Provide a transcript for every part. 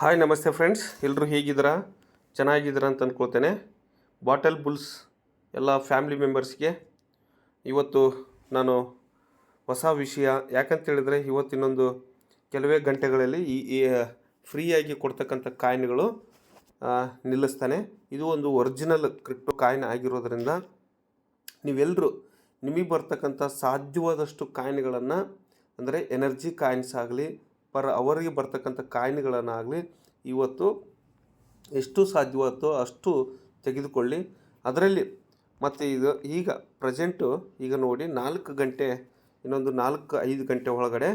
Hi ನಮಸ್ತೆ friends, ಎಲ್ಲರೂ ಹೇಗಿದ್ದೀರಾ? ಚೆನ್ನಾಗಿದ್ದೀರಾ ಅಂತ ಅಂದ್ಕೊಳ್ತೇನೆ. ಬಾಟಲ್ ಬುಲ್ಸ್ ಎಲ್ಲ ಫ್ಯಾಮಿಲಿ ಮೆಂಬರ್ಸ್ಗೆ ಇವತ್ತು ನಾನು ಹೊಸ ವಿಷಯ ಯಾಕಂತ ಹೇಳಿದರೆ, ಇವತ್ತಿನೊಂದು ಕೆಲವೇ ಗಂಟೆಗಳಲ್ಲಿ ಈ ಫ್ರೀಯಾಗಿ ಕೊಡ್ತಕ್ಕಂಥ ಕಾಯಿನ್ಗಳು ನಿಲ್ಲಿಸ್ತಾನೆ. ಇದು ಒಂದು ಒರಿಜಿನಲ್ ಕ್ರಿಪ್ಟೋ ಕಾಯಿನ್ ಆಗಿರೋದ್ರಿಂದ ನೀವೆಲ್ಲರೂ ನಿಮಗೆ ಬರ್ತಕ್ಕಂಥ ಸಾಧ್ಯವಾದಷ್ಟು ಕಾಯಿನ್ಗಳನ್ನು, ಅಂದರೆ ಎನರ್ಜಿ ಕಾಯಿನ್ಸ್ ಆಗಲಿ ಅವರಿಗೆ ಬರ್ತಕ್ಕಂಥ ಕಾಯಿನ್ಗಳನ್ನಾಗಲಿ ಇವತ್ತು ಎಷ್ಟು ಸಾಧ್ಯವಾಗುತ್ತೋ ಅಷ್ಟು ತೆಗೆದುಕೊಳ್ಳಿ. ಅದರಲ್ಲಿ ಮತ್ತು ಈಗ ಪ್ರೆಸೆಂಟು ಈಗ ನೋಡಿ 4 ಗಂಟೆ, ಇನ್ನೊಂದು 4-5 ಗಂಟೆ ಒಳಗಡೆ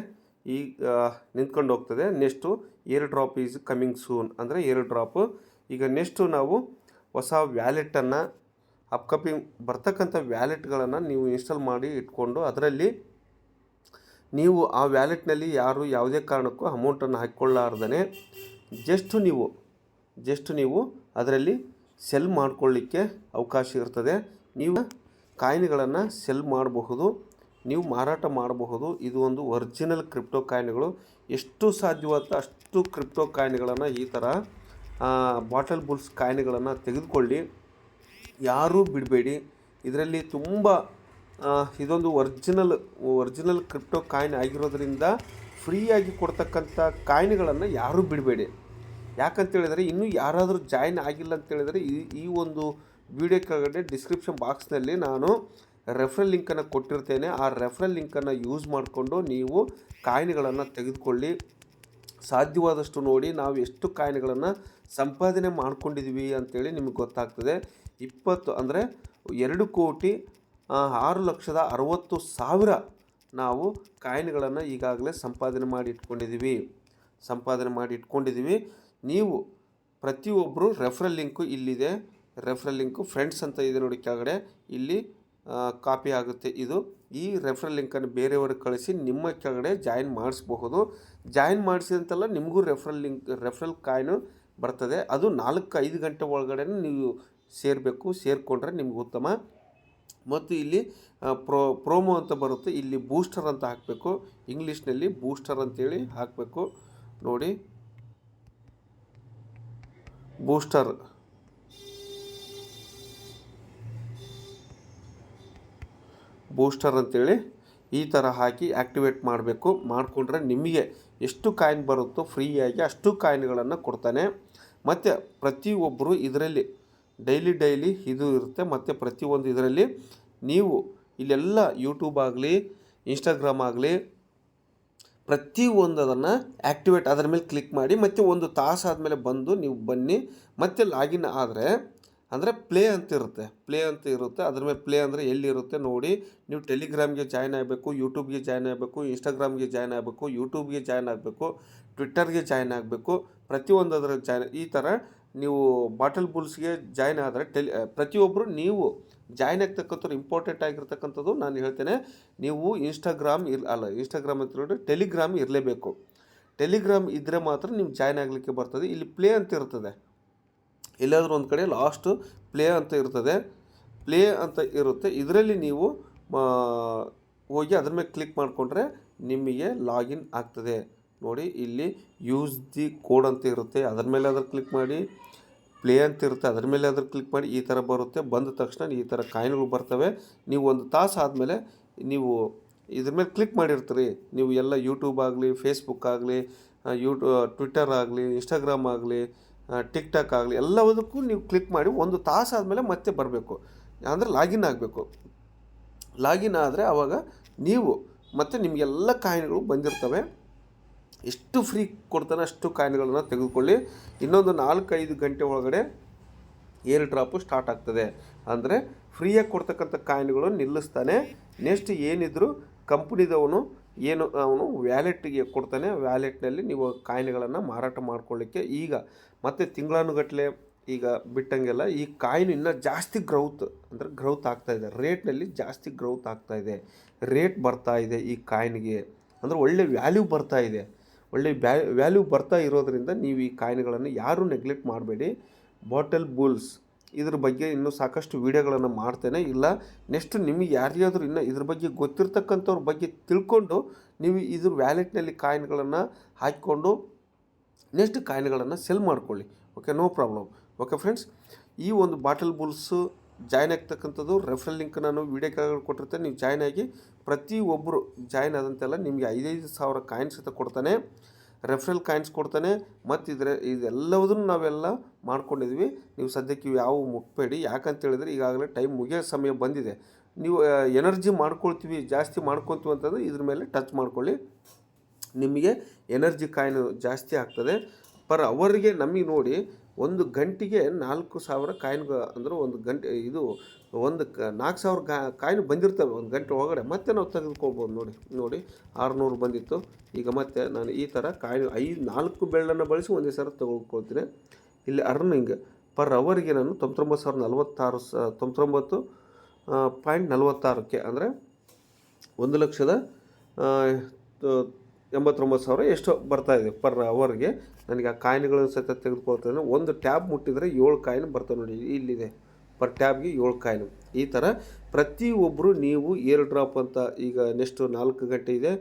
ಈಗ ನಿಂತ್ಕೊಂಡು ಹೋಗ್ತದೆ. Next air drop is coming soon, ಅಂದರೆ ಏರ್ ಡ್ರಾಪು ಈಗ ನೆಕ್ಸ್ಟು ನಾವು ಹೊಸ ವ್ಯಾಲೆಟನ್ನು, ಅಪ್ಕಮಿಂಗ್ ಬರ್ತಕ್ಕಂಥ ವ್ಯಾಲೆಟ್ಗಳನ್ನು ನೀವು ಇನ್ಸ್ಟಾಲ್ ಮಾಡಿ ಇಟ್ಕೊಂಡು ಅದರಲ್ಲಿ ನೀವು ಆ ವ್ಯಾಲೆಟ್ನಲ್ಲಿ ಯಾರು ಯಾವುದೇ ಕಾರಣಕ್ಕೂ ಅಮೌಂಟನ್ನು ಹಾಕ್ಕೊಳ್ಳಾರ್ದೇ ಜಸ್ಟ್ ನೀವು ಅದರಲ್ಲಿ ಸೆಲ್ ಮಾಡಿಕೊಳ್ಳಿಕ್ಕೆ ಅವಕಾಶ ಇರ್ತದೆ. ನೀವು ಕಾಯಿನ್ಗಳನ್ನು ಸೆಲ್ ಮಾಡಬಹುದು, ನೀವು ಮಾರಾಟ ಮಾಡಬಹುದು. ಇದು ಒಂದು ಒರಿಜಿನಲ್ ಕ್ರಿಪ್ಟೋ ಕಾಯಿನ್ಗಳು. ಎಷ್ಟು ಸಾಧ್ಯವಾಗುತ್ತೋ ಅಷ್ಟು ಕ್ರಿಪ್ಟೋ ಕಾಯಿನ್ಗಳನ್ನು, ಈ ಥರ ಬಾಟಲ್ ಬುಲ್ಸ್ ಕಾಯಿನ್ಗಳನ್ನು ತೆಗೆದುಕೊಳ್ಳಿ, ಯಾರೂ ಬಿಡಬೇಡಿ. ಇದರಲ್ಲಿ ತುಂಬ ಇದೊಂದು ಒರಿಜಿನಲ್ ಕ್ರಿಪ್ಟೋ ಕಾಯಿನ್ ಆಗಿರೋದ್ರಿಂದ ಫ್ರೀಯಾಗಿ ಕೊಡ್ತಕ್ಕಂಥ ಕಾಯಿನ್ಗಳನ್ನು ಯಾರೂ ಬಿಡಬೇಡಿ. ಯಾಕಂತೇಳಿದರೆ, ಇನ್ನೂ ಯಾರಾದರೂ ಜಾಯಿನ್ ಆಗಿಲ್ಲ ಅಂತೇಳಿದರೆ ಈ ಒಂದು ವಿಡಿಯೋ ಕೆಳಗಡೆ ಡಿಸ್ಕ್ರಿಪ್ಷನ್ ಬಾಕ್ಸ್ನಲ್ಲಿ ನಾನು ರೆಫರಲ್ ಲಿಂಕನ್ನು ಕೊಟ್ಟಿರ್ತೇನೆ. ಆ ರೆಫರಲ್ ಲಿಂಕನ್ನು ಯೂಸ್ ಮಾಡಿಕೊಂಡು ನೀವು ಕಾಯಿನ್ಗಳನ್ನು ತೆಗೆದುಕೊಳ್ಳಿ. ಸಾಧ್ಯವಾದಷ್ಟು ನೋಡಿ ನಾವು ಎಷ್ಟು ಕಾಯಿನ್ಗಳನ್ನು ಸಂಪಾದನೆ ಮಾಡ್ಕೊಂಡಿದ್ದೀವಿ ಅಂಥೇಳಿ ನಿಮಗೆ ಗೊತ್ತಾಗ್ತದೆ. 20 ಅಂದರೆ 2,06,60,000 ನಾವು ಕಾಯಿನ್ಗಳನ್ನು ಈಗಾಗಲೇ ಸಂಪಾದನೆ ಮಾಡಿ ಇಟ್ಕೊಂಡಿದ್ದೀವಿ. ನೀವು ಪ್ರತಿಯೊಬ್ಬರು ರೆಫರಲ್ ಲಿಂಕು ಇಲ್ಲಿದೆ, ರೆಫರಲ್ ಲಿಂಕು ಫ್ರೆಂಡ್ಸ್ ಅಂತ ಇದೆ ನೋಡಿ ಕೆಳಗಡೆ, ಇಲ್ಲಿ ಕಾಪಿ ಆಗುತ್ತೆ. ಈ ರೆಫರಲ್ ಲಿಂಕನ್ನು ಬೇರೆಯವ್ರಿಗೆ ಕಳಿಸಿ ನಿಮ್ಮ ಕೆಳಗಡೆ ಜಾಯಿನ್ ಮಾಡಿಸ್ಬಹುದು. ಜಾಯಿನ್ ಮಾಡಿಸಿದಂತೆಲ್ಲ ನಿಮಗೂ ರೆಫರಲ್ ಕಾಯಿನು ಬರ್ತದೆ. ಅದು 4-5 ಗಂಟೆ ಒಳಗಡೆ ನೀವು ಸೇರಿಕೊಂಡ್ರೆ ನಿಮ್ಗೆ ಉತ್ತಮ. ಮತ್ತು ಇಲ್ಲಿ ಪ್ರೋಮೋ ಅಂತ ಬರುತ್ತೆ, ಇಲ್ಲಿ ಬೂಸ್ಟರ್ ಅಂತ ಹಾಕಬೇಕು, ಇಂಗ್ಲೀಷ್ನಲ್ಲಿ ಬೂಸ್ಟರ್ ಅಂತೇಳಿ ಹಾಕಬೇಕು ನೋಡಿ. ಬೂಸ್ಟರ್ ಅಂತೇಳಿ ಈ ಥರ ಹಾಕಿ ಆ್ಯಕ್ಟಿವೇಟ್ ಮಾಡಿಕೊಂಡ್ರೆ ನಿಮಗೆ ಎಷ್ಟು ಕಾಯಿನ್ ಬರುತ್ತೋ ಫ್ರೀಯಾಗಿ ಅಷ್ಟು ಕಾಯಿನ್ಗಳನ್ನು ಕೊಡ್ತಾನೆ. ಮತ್ತು ಪ್ರತಿಯೊಬ್ಬರು ಇದರಲ್ಲಿ ಡೈಲಿ ಇದು ಇರುತ್ತೆ. ಮತ್ತು ಪ್ರತಿಯೊಂದು ಇದರಲ್ಲಿ ನೀವು ಇಲ್ಲೆಲ್ಲ ಯೂಟ್ಯೂಬ್ ಆಗಲಿ, ಇನ್ಸ್ಟಾಗ್ರಾಮ್ ಆಗಲಿ, ಪ್ರತಿಯೊಂದು ಅದನ್ನು ಆ್ಯಕ್ಟಿವೇಟ್ ಅದರ ಮೇಲೆ ಕ್ಲಿಕ್ ಮಾಡಿ, ಮತ್ತು 1 ತಾಸು ಆದಮೇಲೆ ನೀವು ಬನ್ನಿ. ಮತ್ತು ಲಾಗಿನ್ ಆದರೆ, ಅಂದರೆ ಪ್ಲೇ ಅಂತ ಇರುತ್ತೆ. ಅದ್ರ ಮೇಲೆ ಪ್ಲೇ ಅಂದರೆ ಎಲ್ಲಿರುತ್ತೆ ನೋಡಿ. ನೀವು ಟೆಲಿಗ್ರಾಮ್ಗೆ ಜಾಯ್ನ್ ಆಗಬೇಕು, ಯೂಟ್ಯೂಬ್ಗೆ ಜಾಯ್ನ್ ಆಗಬೇಕು, ಇನ್ಸ್ಟಾಗ್ರಾಮ್ಗೆ ಜಾಯ್ನ್ ಆಗಬೇಕು, ಯೂಟ್ಯೂಬ್ಗೆ ಜಾಯ್ನ್ ಆಗಬೇಕು, ಟ್ವಿಟ್ಟರ್ಗೆ ಜಾಯ್ನ್ ಆಗಬೇಕು. ಪ್ರತಿಯೊಂದು ಅದರ ಈ ಥರ ನೀವು ಬಾಟಲ್ ಬುಲ್ಸ್ಗೆ ಜಾಯ್ನ್ ಆದರೆ ಪ್ರತಿಯೊಬ್ಬರು ನೀವು ಜಾಯ್ನ್ ಆಗ್ತಕ್ಕಂಥವ್ರು ಇಂಪಾರ್ಟೆಂಟ್ ಆಗಿರ್ತಕ್ಕಂಥದ್ದು ನಾನು ಹೇಳ್ತೇನೆ. ನೀವು ಇನ್ಸ್ಟಾಗ್ರಾಮ್ ಅಂತ ನೋಡಿ, ಟೆಲಿಗ್ರಾಮ್ ಇರಲೇಬೇಕು. ಟೆಲಿಗ್ರಾಮ್ ಇದ್ದರೆ ಮಾತ್ರ ನೀವು ಜಾಯ್ನ್ ಆಗಲಿಕ್ಕೆ ಬರ್ತದೆ. ಇಲ್ಲಿ ಪ್ಲೇ ಅಂತ ಇರ್ತದೆ, ಎಲ್ಲಾದರೂ ಒಂದು ಕಡೆ ಲಾಸ್ಟು ಪ್ಲೇ ಅಂತ ಇರುತ್ತೆ. ಇದರಲ್ಲಿ ನೀವು ಹೋಗಿ ಅದ್ರ ಮೇಲೆ ಕ್ಲಿಕ್ ಮಾಡಿಕೊಂಡ್ರೆ ನಿಮಗೆ ಲಾಗಿನ್ ಆಗ್ತದೆ ನೋಡಿ. ಇಲ್ಲಿ ಯೂಸ್ ದಿ ಕೋಡ್ ಅಂತ ಇರುತ್ತೆ, ಅದ್ರ ಮೇಲೆ ಕ್ಲಿಕ್ ಮಾಡಿ. ಪ್ಲೇ ಅಂತ ಇರುತ್ತೆ, ಅದ್ರ ಮೇಲೆ ಕ್ಲಿಕ್ ಮಾಡಿ. ಈ ಥರ ಬರುತ್ತೆ. ಬಂದ ತಕ್ಷಣ ಈ ಥರ ಕಾಯಿನ್ಗಳು ಬರ್ತವೆ. ನೀವು 1 ತಾಸು ಆದಮೇಲೆ ನೀವು ಇದ್ರ ಮೇಲೆ ಕ್ಲಿಕ್ ಮಾಡಿರ್ತೀರಿ. ನೀವು ಎಲ್ಲ ಯೂಟ್ಯೂಬ್ ಆಗಲಿ, ಫೇಸ್ಬುಕ್ ಆಗಲಿ, ಟ್ವಿಟ್ಟರ್ ಆಗಲಿ, ಇನ್ಸ್ಟಾಗ್ರಾಮ್ ಆಗಲಿ, ಟಿಕ್ಟಾಕ್ ಆಗಲಿ, ಎಲ್ಲದಕ್ಕೂ ನೀವು ಕ್ಲಿಕ್ ಮಾಡಿ 1 ತಾಸು ಆದಮೇಲೆ ಮತ್ತೆ ಬರಬೇಕು, ಅಂದರೆ ಲಾಗಿನ್ ಆಗಬೇಕು. ಲಾಗಿನ್ ಆದರೆ ಆವಾಗ ನೀವು ಮತ್ತು ನಿಮಗೆಲ್ಲ ಕಾಯಿನ್ಗಳು ಬಂದಿರ್ತವೆ. ಎಷ್ಟು ಫ್ರೀ ಕೊಡ್ತಾನೆ ಅಷ್ಟು ಕಾಯಿನ್ಗಳನ್ನು ತೆಗೆದುಕೊಳ್ಳಿ. ಇನ್ನೊಂದು 4-5 ಗಂಟೆ ಒಳಗಡೆ ಏರ್ ಡ್ರಾಪು ಸ್ಟಾರ್ಟ್ ಆಗ್ತದೆ. ಅಂದರೆ ಫ್ರೀಯಾಗಿ ಕೊಡ್ತಕ್ಕಂಥ ಕಾಯಿನ್ಗಳು ನಿಲ್ಲಿಸ್ತಾನೆ. ನೆಕ್ಸ್ಟ್ ಏನಿದ್ರು ಕಂಪ್ನಿದವನು ಅವನು ವ್ಯಾಲೆಟ್ಗೆ ಕೊಡ್ತಾನೆ. ವ್ಯಾಲೆಟ್ನಲ್ಲಿ ನೀವು ಕಾಯಿನ್ಗಳನ್ನು ಮಾರಾಟ ಮಾಡ್ಕೊಳ್ಳಿಕ್ಕೆ ಈಗ ಮತ್ತೆ ತಿಂಗಳಾನುಗಟ್ಟಲೆ ಈಗ ಬಿಟ್ಟಂಗೆಲ್ಲ ಈ ಕಾಯಿನ್ ಇನ್ನೂ ಜಾಸ್ತಿ ಗ್ರೌತ್ ಆಗ್ತಾಯಿದೆ. ರೇಟ್ನಲ್ಲಿ ಜಾಸ್ತಿ ಗ್ರೌತ್ ಆಗ್ತಾಯಿದೆ. ರೇಟ್ ಬರ್ತಾಯಿದೆ ಈ ಕಾಯಿನ್ಗೆ, ಅಂದರೆ ಒಳ್ಳೆ ವ್ಯಾಲ್ಯೂ ಬರ್ತಾ ಇರೋದ್ರಿಂದ ನೀವು ಈ ಕಾಯಿನ್ಗಳನ್ನು ಯಾರೂ ನೆಗ್ಲೆಕ್ಟ್ ಮಾಡಬೇಡಿ. ಬಾಟಲ್ ಬುಲ್ಸ್ ಇದ್ರ ಬಗ್ಗೆ ಇನ್ನೂ ಸಾಕಷ್ಟು ವೀಡಿಯೋಗಳನ್ನು ಮಾಡ್ತೇನೆ. ಇಲ್ಲ ನೆಕ್ಸ್ಟ್ ನಿಮಗೆ ಯಾರಿಗಾದರೂ ಇನ್ನೂ ಇದ್ರ ಬಗ್ಗೆ ಗೊತ್ತಿರ್ತಕ್ಕಂಥವ್ರ ಬಗ್ಗೆ ತಿಳ್ಕೊಂಡು ನೀವು ಇದ್ರ ವ್ಯಾಲೆಟ್ನಲ್ಲಿ ಕಾಯಿನ್ಗಳನ್ನು ಹಾಕಿಕೊಂಡು ನೆಕ್ಸ್ಟ್ ಕಾಯಿನ್ಗಳನ್ನು ಸೆಲ್ ಮಾಡ್ಕೊಳ್ಳಿ. Okay, no problem. Okay friends, ಈ ಒಂದು ಬಾಟಲ್ ಬುಲ್ಸು ಜಾಯ್ನ್ ಆಗ್ತಕ್ಕಂಥದ್ದು ರೆಫರಲ್ ಲಿಂಕ್ ನಾನು ವೀಡಿಯೋ ಕೆಳಗಡೆ ಕೊಟ್ಟಿರ್ತೇನೆ. ನೀವು ಜಾಯ್ನ್ ಆಗಿ ಪ್ರತಿಯೊಬ್ಬರು ಜಾಯ್ನ್ ಆದಂತೆಲ್ಲ ನಿಮಗೆ 5,000 ಕಾಯಿನ್ಸ್ ಅಂತ ಕೊಡ್ತಾನೆ, ರೆಫರಲ್ ಕಾಯಿನ್ಸ್ ಕೊಡ್ತಾನೆ. ಮತ್ತು ಇದೆಲ್ಲವುದನ್ನು ನಾವೆಲ್ಲ ಮಾಡ್ಕೊಂಡಿದ್ವಿ. ನೀವು ಸದ್ಯಕ್ಕೆ ಇವು ಯಾವ ಮುಟ್ಬೇಡಿ. ಯಾಕಂತ ಹೇಳಿದ್ರೆ ಈಗಾಗಲೇ ಟೈಮ್ ಮುಗಿಯೋ ಸಮಯ ಬಂದಿದೆ. ನೀವು ಎನರ್ಜಿ ಮಾಡ್ಕೊಳ್ತೀವಿ, ಜಾಸ್ತಿ ಮಾಡ್ಕೊತೀವಿ ಅಂತಂದರೆ ಇದ್ರ ಮೇಲೆ ಟಚ್ ಮಾಡ್ಕೊಳ್ಳಿ. ನಿಮಗೆ ಎನರ್ಜಿ ಕಾಯಿನ್ ಜಾಸ್ತಿ ಆಗ್ತದೆ. ಪರ್ ಅವರಿಗೆ ನಮಗೆ ನೋಡಿ 1 ಗಂಟೆಗೆ 4,000 ಕಾಯಿನ್, ಅಂದ್ರೆ 1 ಗಂಟೆ ಇದು 4,000 ಕಾಯಿನ್ ಬಂದಿರ್ತವೆ 1 ಗಂಟೆ ಒಳಗಡೆ. ಮತ್ತೆ ನಾವು ತೆಗೆದುಕೊಳ್ಬೋದು. ನೋಡಿ 600 ಬಂದಿತ್ತು. ಈಗ ಮತ್ತೆ ನಾನು ಈ ಥರ ಕಾಯಿನ್ 4 ಬೆಳ್ಳನ್ನು ಬಳಸಿ ಒಂದೇ ಸಲ ತೆಗೆದುಕೊಳ್ತೀನಿ. ಇಲ್ಲಿ ಅರ್ನಿಂಗ್ ಪರ್ ಅವರಿಗೆ ನಾನು 99,046.46ಕ್ಕೆ ಅಂದರೆ 1,89,000 ಎಷ್ಟೋ ಬರ್ತಾಯಿದೆ ಪರ್ ಅವರ್ಗೆ. ನನಗೆ ಆ ಕಾಯಿನ್ಗಳನ್ನು ಸಹಿತ ತೆಗೆದುಕೊಳ್ತಾನೆ. ಒಂದು ಟ್ಯಾಬ್ ಮುಟ್ಟಿದರೆ 7 ಕಾಯಿನ್ ಬರ್ತವೆ ನೋಡಿ, ಇಲ್ಲಿದೆ. ಪರ್ ಟ್ಯಾಬ್ಗೆ 7 ಕಾಯಿನ್. ಈ ಥರ ಪ್ರತಿಯೊಬ್ಬರು ನೀವು ಏರ್ ಡ್ರಾಪ್ ಅಂತ ಈಗ ನೆಕ್ಸ್ಟ್ 4 ಗಂಟೆ ಇದೆ,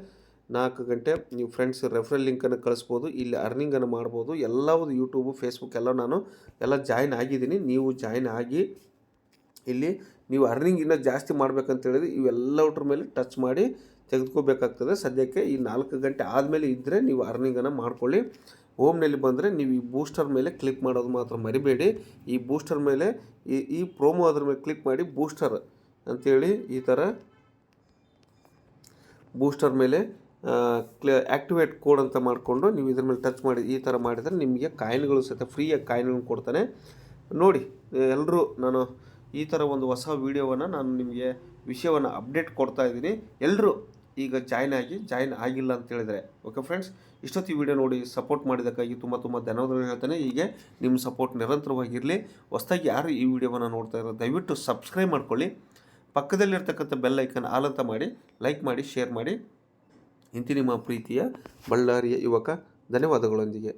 4 ಗಂಟೆ ನೀವು ಫ್ರೆಂಡ್ಸ್ ರೆಫರಲ್ ಲಿಂಕನ್ನು ಕಳಿಸ್ಬೋದು. ಇಲ್ಲಿ ಅರ್ನಿಂಗನ್ನು ಮಾಡ್ಬೋದು. ಎಲ್ಲವುದು ಯೂಟ್ಯೂಬು, ಫೇಸ್ಬುಕ್ ನಾನು ಜಾಯ್ನ್ ಆಗಿದ್ದೀನಿ. ನೀವು ಜಾಯ್ನ್ ಆಗಿ ಇಲ್ಲಿ ನೀವು ಅರ್ನಿಂಗ್ ಇನ್ನೂ ಜಾಸ್ತಿ ಮಾಡ್ಬೇಕಂತ ಹೇಳಿದ್ರೆ ಇವೆಲ್ಲದ್ರ ಮೇಲೆ ಟಚ್ ಮಾಡಿ ತೆಗೆದುಕೋಬೇಕಾಗ್ತದೆ. ಸದ್ಯಕ್ಕೆ ಈ 4 ಗಂಟೆ ಆದಮೇಲೆ ಇದ್ದರೆ ನೀವು ಅರ್ನಿಂಗನ್ನು ಮಾಡ್ಕೊಳ್ಳಿ. ಹೋಮ್ನಲ್ಲಿ ಬಂದರೆ ನೀವು ಈ ಬೂಸ್ಟರ್ ಮೇಲೆ ಕ್ಲಿಕ್ ಮಾಡೋದು ಮಾತ್ರ ಮರಿಬೇಡಿ. ಈ ಬೂಸ್ಟರ್ ಮೇಲೆ ಈ ಪ್ರೋಮೋ ಅದ್ರ ಮೇಲೆ ಕ್ಲಿಕ್ ಮಾಡಿ ಬೂಸ್ಟರ್ ಅಂಥೇಳಿ ಈ ಥರ ಬೂಸ್ಟರ್ ಮೇಲೆ ಆ್ಯಕ್ಟಿವೇಟ್ ಕೋಡ್ ಅಂತ ಮಾಡಿಕೊಂಡು ನೀವು ಇದ್ರ ಮೇಲೆ ಟಚ್ ಮಾಡಿ ಈ ಥರ ಮಾಡಿದರೆ ನಿಮಗೆ ಕಾಯಿನ್ಗಳು ಸಹಿತ ಫ್ರೀಯಾಗಿ ಕಾಯಿನ್ಗಳನ್ನು ಕೊಡ್ತಾನೆ. ನೋಡಿ ಎಲ್ಲರೂ, ನಾನು ಈ ಥರ ಒಂದು ಹೊಸ ವೀಡಿಯೋವನ್ನು ನಾನು ನಿಮಗೆ ವಿಷಯವನ್ನು ಅಪ್ಡೇಟ್ ಕೊಡ್ತಾ ಇದ್ದೀನಿ. ಎಲ್ಲರೂ ಈಗ ಜಾಯ್ನ್ ಆಗಿಲ್ಲ ಅಂತ ಹೇಳಿದರೆ. ಓಕೆ ಫ್ರೆಂಡ್ಸ್, ಇಷ್ಟೊತ್ತು ವಿಡಿಯೋ ನೋಡಿ ಸಪೋರ್ಟ್ ಮಾಡಿದ್ದಕ್ಕಾಗಿ ತುಂಬ ಧನ್ಯವಾದಗಳು ಹೇಳ್ತೇನೆ. ಹೀಗೆ ನಿಮ್ಮ ಸಪೋರ್ಟ್ ನಿರಂತರವಾಗಿರಲಿ. ಹೊಸದಾಗಿ ಯಾರು ಈ ವಿಡಿಯೋವನ್ನು ನೋಡ್ತಾ ಇರೋ ದಯವಿಟ್ಟು ಸಬ್ಸ್ಕ್ರೈಬ್ ಮಾಡ್ಕೊಳ್ಳಿ. ಪಕ್ಕದಲ್ಲಿರ್ತಕ್ಕಂಥ ಬೆಲ್ ಐಕನ್ ಆಲ್ ಅಂತ ಮಾಡಿ, ಲೈಕ್ ಮಾಡಿ, ಶೇರ್ ಮಾಡಿ. ಇಂತಿ ನಿಮ್ಮ ಪ್ರೀತಿಯ ಬಳ್ಳಾರಿಯ ಯುವಕ. ಧನ್ಯವಾದಗಳೊಂದಿಗೆ.